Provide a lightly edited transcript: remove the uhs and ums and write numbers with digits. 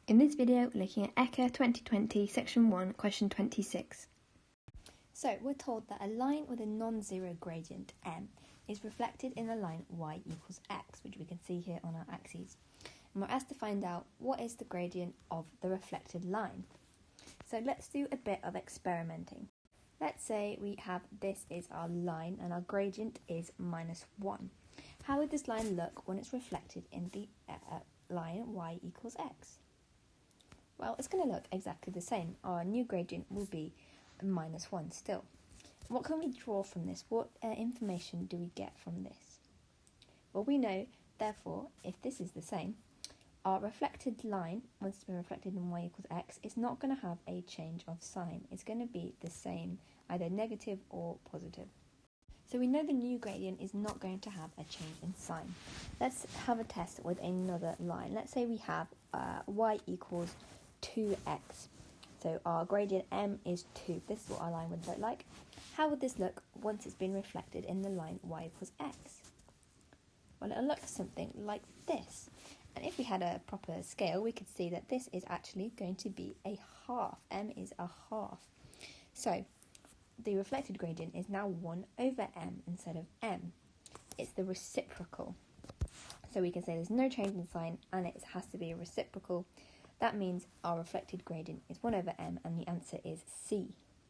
In this video, we're looking at ECAA 2020, Section 1, Question 26. So, we're told that a line with a non-zero gradient, m, is reflected in the line y equals x, which we can see here on our axes. And we're asked to find out what is the gradient of the reflected line. So, let's do a bit of experimenting. Let's say we have this is our line and our gradient is -1. How would this line look when it's reflected in the line y equals x? Well, it's going to look exactly the same. Our new gradient will be -1 still. What can we draw from this? What information do we get from this? Well, we know, therefore, if this is the same, our reflected line, once it's been reflected in y equals x, is not going to have a change of sign. It's going to be the same, either negative or positive. So we know the new gradient is not going to have a change in sign. Let's have a test with another line. Let's say we have y equals 2x. So our gradient m is 2. This is what our line would look like. How would this look once it's been reflected in the line y equals x? Well, it'll look something like this. And if we had a proper scale, we could see that this is actually going to be a half. M is a half. So the reflected gradient is now 1 over m instead of m. It's the reciprocal. So we can say there's no change in sign and it has to be a reciprocal. That means our reflected gradient is 1 over m and the answer is C.